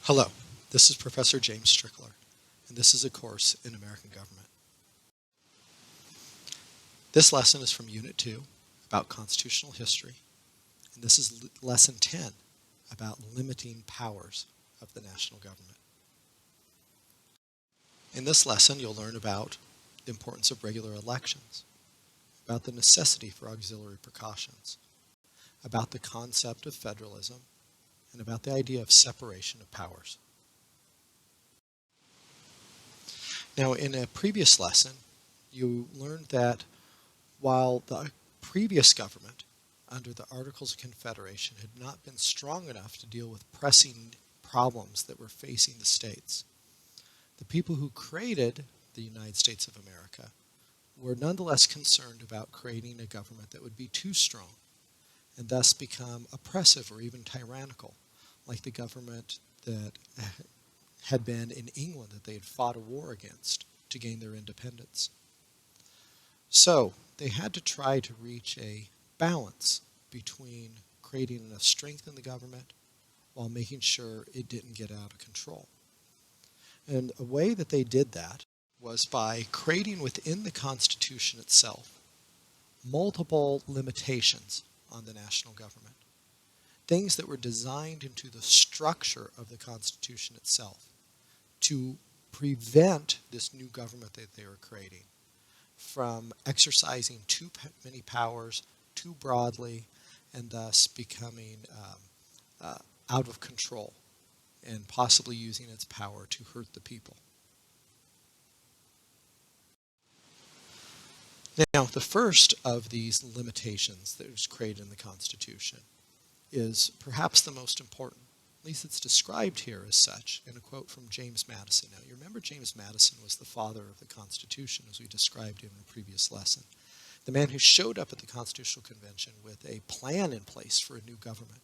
Hello, this is Professor James Strickler, and this is a course in American government. This lesson is from Unit 2 about constitutional history, and this is Lesson 10 about limiting powers of the national government. In this lesson, you'll learn about the importance of regular elections, about the necessity for auxiliary precautions, about the concept of federalism, and about the idea of separation of powers. Now, in a previous lesson, you learned that while the previous government, under the Articles of Confederation, had not been strong enough to deal with pressing problems that were facing the states, the people who created the United States of America were nonetheless concerned about creating a government that would be too strong and thus become oppressive or even tyrannical, like the government that had been in England that they had fought a war against to gain their independence. So they had to try to reach a balance between creating enough strength in the government while making sure it didn't get out of control. And a way that they did that was by creating within the Constitution itself multiple limitations on the national government, things that were designed into the structure of the Constitution itself to prevent this new government that they were creating from exercising too many powers too broadly and thus becoming out of control and possibly using its power to hurt the people. Now, the first of these limitations that was created in the Constitution is perhaps the most important. At least it's described here as such in a quote from James Madison. Now, you remember James Madison was the father of the Constitution, as we described in a previous lesson. The man who showed up at the Constitutional Convention with a plan in place for a new government.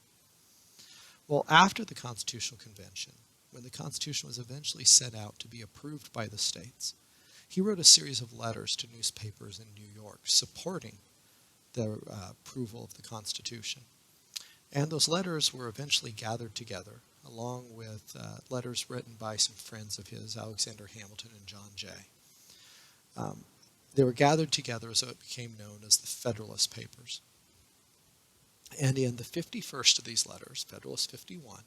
Well, after the Constitutional Convention, when the Constitution was eventually set out to be approved by the states, he wrote a series of letters to newspapers in New York supporting the approval of the Constitution. And those letters were eventually gathered together, along with letters written by some friends of his, Alexander Hamilton and John Jay. They were gathered together so it became known as the Federalist Papers. And in the 51st of these letters, Federalist 51,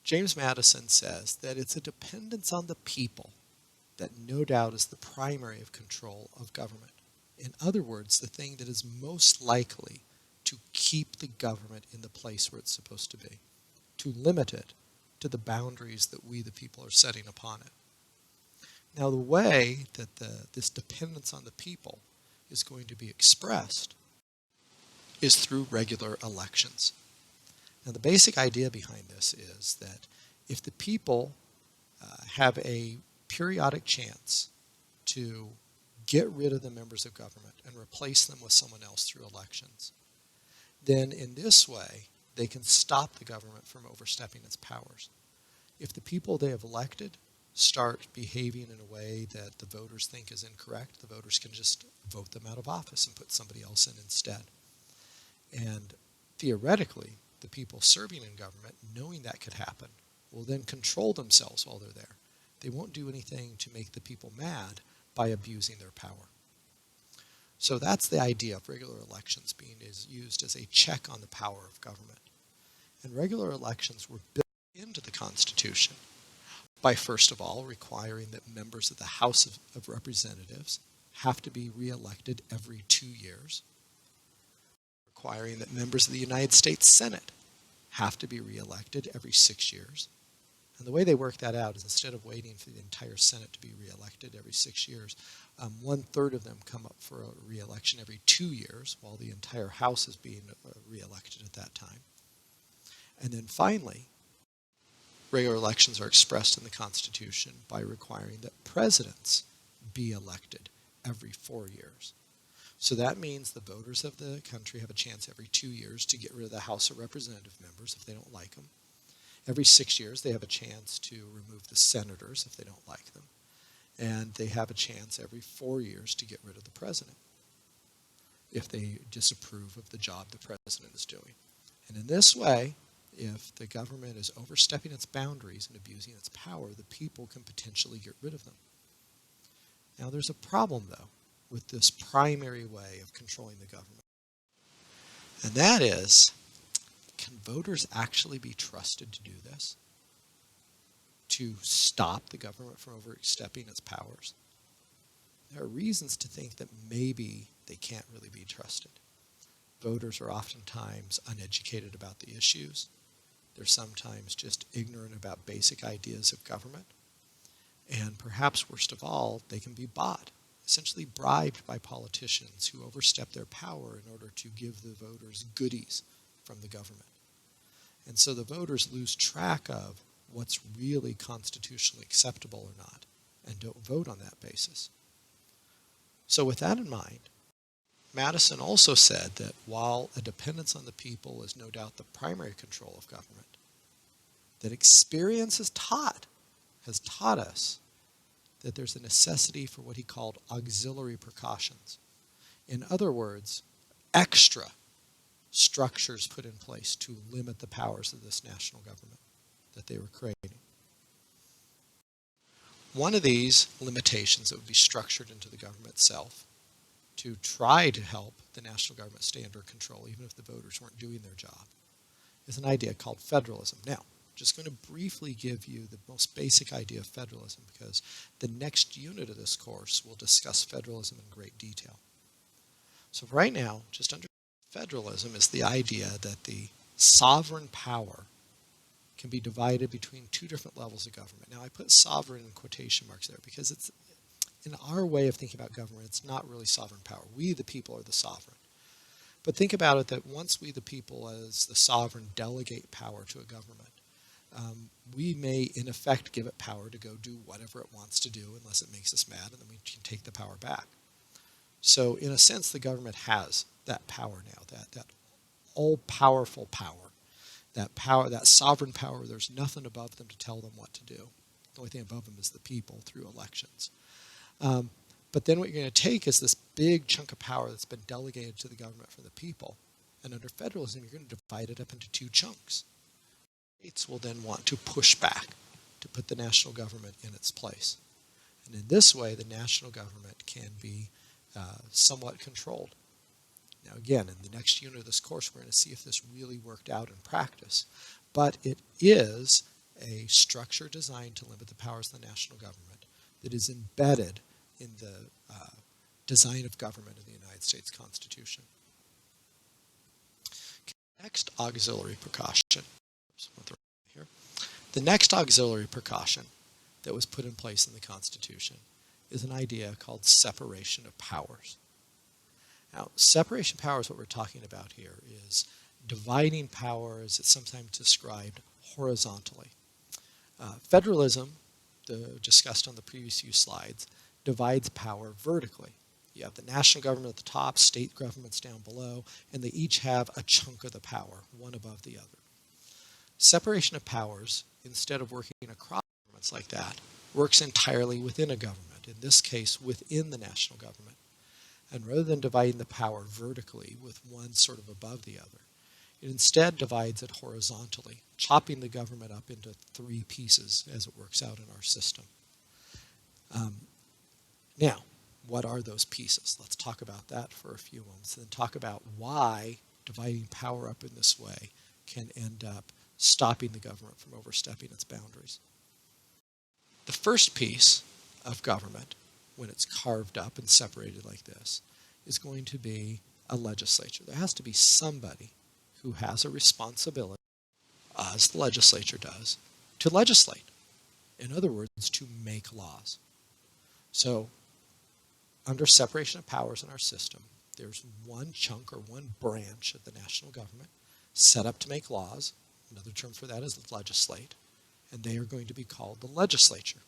James Madison says that it's a dependence on the people that no doubt is the primary of control of government. In other words, the thing that is most likely to keep the government in the place where it's supposed to be, to limit it to the boundaries that we, the people, are setting upon it. Now, the way that this dependence on the people is going to be expressed is through regular elections. Now, the basic idea behind this is that if the people have a periodic chance to get rid of the members of government and replace them with someone else through elections, then in this way, they can stop the government from overstepping its powers. If the people they have elected start behaving in a way that the voters think is incorrect, the voters can just vote them out of office and put somebody else in instead. And theoretically, the people serving in government, knowing that could happen, will then control themselves while they're there. They won't do anything to make the people mad by abusing their power. So that's the idea of regular elections being used as a check on the power of government. And regular elections were built into the Constitution by, first of all, requiring that members of the House of Representatives have to be reelected every 2 years, requiring that members of the United States Senate have to be reelected every 6 years. And the way they work that out is instead of waiting for the entire Senate to be reelected every 6 years, 1/3 of them come up for a reelection every 2 years, while the entire House is being reelected at that time. And then finally, regular elections are expressed in the Constitution by requiring that presidents be elected every 4 years. So that means the voters of the country have a chance every 2 years to get rid of the House of Representative members if they don't like them. Every 6 years, they have a chance to remove the senators if they don't like them. And they have a chance every 4 years to get rid of the president if they disapprove of the job the president is doing. And in this way, if the government is overstepping its boundaries and abusing its power, the people can potentially get rid of them. Now, there's a problem, though, with this primary way of controlling the government. And that is, can voters actually be trusted to do this? To stop the government from overstepping its powers? There are reasons to think that maybe they can't really be trusted. Voters are oftentimes uneducated about the issues. They're sometimes just ignorant about basic ideas of government. And perhaps worst of all, they can be bought, essentially bribed by politicians who overstep their power in order to give the voters goodies from the government. And so the voters lose track of what's really constitutionally acceptable or not, and don't vote on that basis. So with that in mind, Madison also said that while a dependence on the people is no doubt the primary control of government, that experience has taught us that there's a necessity for what he called auxiliary precautions. In other words, extra structures put in place to limit the powers of this national government that they were creating. One of these limitations that would be structured into the government itself to try to help the national government stay under control, even if the voters weren't doing their job, is an idea called federalism. Now, I'm just going to briefly give you the most basic idea of federalism, because the next unit of this course will discuss federalism in great detail. So right now, just under federalism is the idea that the sovereign power can be divided between two different levels of government. Now, I put sovereign in quotation marks there because it's, in our way of thinking about government, it's not really sovereign power. We, the people, are the sovereign. But think about it that once we, the people, as the sovereign, delegate power to a government, we may, in effect, give it power to go do whatever it wants to do unless it makes us mad, and then we can take the power back. So, in a sense, the government has that power now, that all-powerful power, that sovereign power. There's nothing above them to tell them what to do. The only thing above them is the people through elections. But then what you're going to take is this big chunk of power that's been delegated to the government from the people, and under federalism, you're going to divide it up into two chunks. States will then want to push back to put the national government in its place. And in this way, the national government can be somewhat controlled. Now again, in the next unit of this course, we're going to see if this really worked out in practice. But it is a structure designed to limit the powers of the national government that is embedded in the design of government in the United States Constitution. Next auxiliary precaution. The next auxiliary precaution that was put in place in the Constitution is an idea called separation of powers. Now, separation of powers, what we're talking about here, is dividing power, as it's sometimes described, horizontally. Federalism, discussed on the previous few slides, divides power vertically. You have the national government at the top, state governments down below, and they each have a chunk of the power, one above the other. Separation of powers, instead of working across governments like that, works entirely within a government, in this case within the national government. And rather than dividing the power vertically with one sort of above the other, it instead divides it horizontally, chopping the government up into three pieces as it works out in our system. Now, what are those pieces? Let's talk about that for a few moments, and then talk about why dividing power up in this way can end up stopping the government from overstepping its boundaries. The first piece of government, when it's carved up and separated like this, is going to be a legislature. There has to be somebody who has a responsibility, as the legislature does, to legislate. In other words, to make laws. So, under separation of powers in our system, there's one chunk or one branch of the national government set up to make laws. Another term for that is legislate. And they are going to be called the legislature.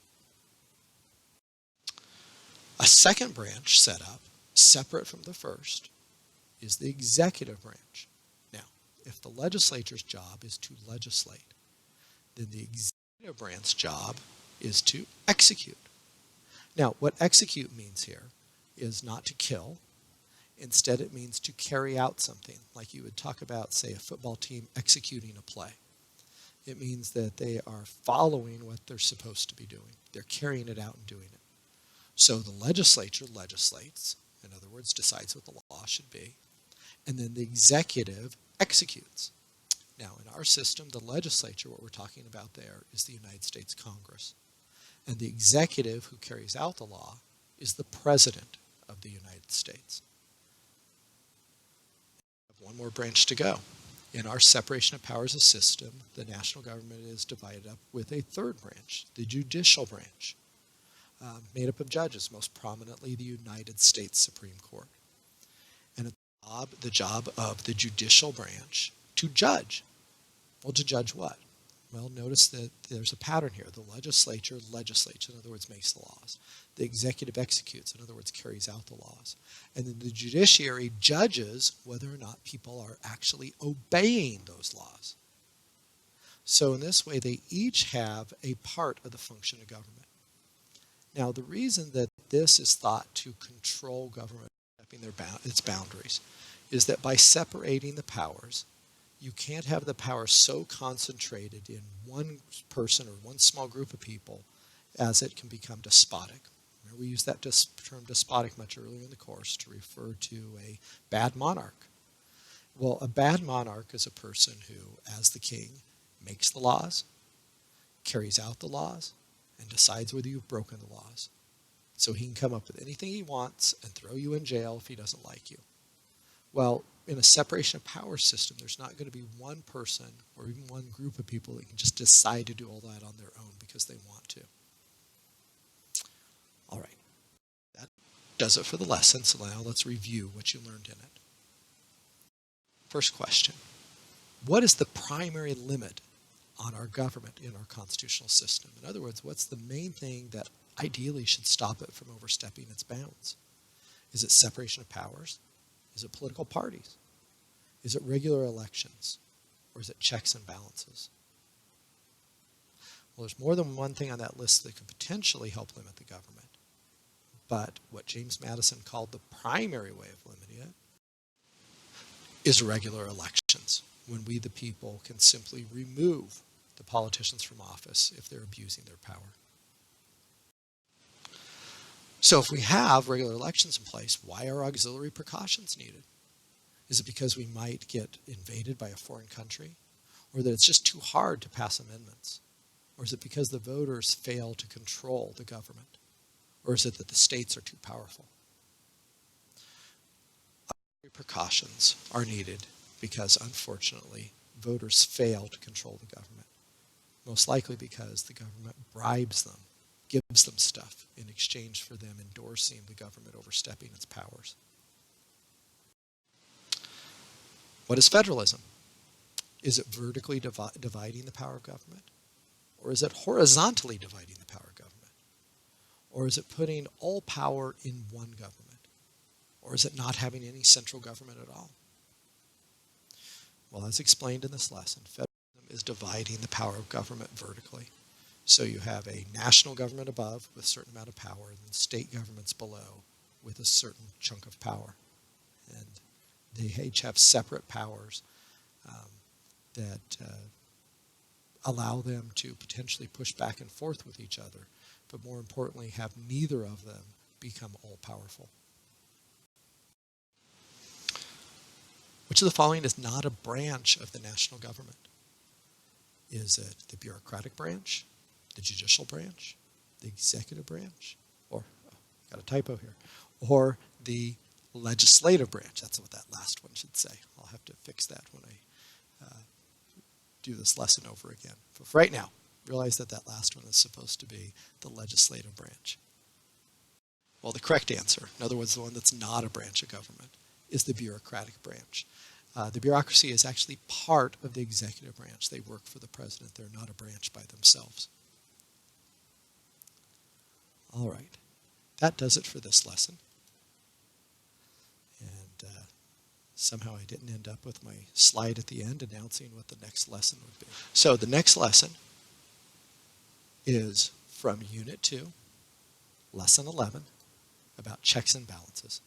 A second branch set up, separate from the first, is the executive branch. Now, if the legislature's job is to legislate, then the executive branch's job is to execute. Now, what execute means here is not to kill. Instead, it means to carry out something, like you would talk about, say, a football team executing a play. It means that they are following what they're supposed to be doing. They're carrying it out and doing it. So the legislature legislates, in other words, decides what the law should be, and then the executive executes. Now, in our system, the legislature, what we're talking about there, is the United States Congress. And the executive who carries out the law is the President of the United States. We have one more branch to go. In our separation of powers system, the national government is divided up with a third branch, the judicial branch, made up of judges, most prominently the United States Supreme Court. And it's the job of the judicial branch to judge. Well, to judge what? Well, notice that there's a pattern here. The legislature legislates, in other words, makes the laws. The executive executes, in other words, carries out the laws. And then the judiciary judges whether or not people are actually obeying those laws. So in this way, they each have a part of the function of government. Now, the reason that this is thought to control government, its boundaries, is that by separating the powers, you can't have the power so concentrated in one person or one small group of people as it can become despotic. Remember, we used that term despotic much earlier in the course to refer to a bad monarch. Well, a bad monarch is a person who, as the king, makes the laws, carries out the laws, and decides whether you've broken the laws. So he can come up with anything he wants and throw you in jail if he doesn't like you. Well, in a separation of powers system, there's not going to be one person or even one group of people that can just decide to do all that on their own because they want to. All right. That does it for the lesson. So now let's review what you learned in it. First question. What is the primary limit on our government in our constitutional system? In other words, what's the main thing that ideally should stop it from overstepping its bounds? Is it separation of powers? Is it political parties? Is it regular elections? Or is it checks and balances? Well, there's more than one thing on that list that could potentially help limit the government. But what James Madison called the primary way of limiting it is regular elections, when we the people can simply remove the politicians from office if they're abusing their power. So if we have regular elections in place, why are auxiliary precautions needed? Is it because we might get invaded by a foreign country? Or that it's just too hard to pass amendments? Or is it because the voters fail to control the government? Or is it that the states are too powerful? Auxiliary precautions are needed because, unfortunately, voters fail to control the government. Most likely because the government bribes them, gives them stuff in exchange for them endorsing the government overstepping its powers. What is federalism? Is it vertically dividing the power of government? Or is it horizontally dividing the power of government? Or is it putting all power in one government? Or is it not having any central government at all? Well, as explained in this lesson, federalism is dividing the power of government vertically. So you have a national government above with a certain amount of power, and then state governments below with a certain chunk of power. And they each have separate powers that allow them to potentially push back and forth with each other, but more importantly, have neither of them become all-powerful. Which of the following is not a branch of the national government? Is it the bureaucratic branch, the judicial branch, the executive branch, or, got a typo here, or the legislative branch? That's what that last one should say. I'll have to fix that when I do this lesson over again. But for right now, realize that that last one is supposed to be the legislative branch. Well, the correct answer, in other words, the one that's not a branch of government, is the bureaucratic branch. The bureaucracy is actually part of the executive branch. They work for the president. They're not a branch by themselves. All right. That does it for this lesson. And somehow I didn't end up with my slide at the end announcing what the next lesson would be. So the next lesson is from Unit 2, Lesson 11, about checks and balances.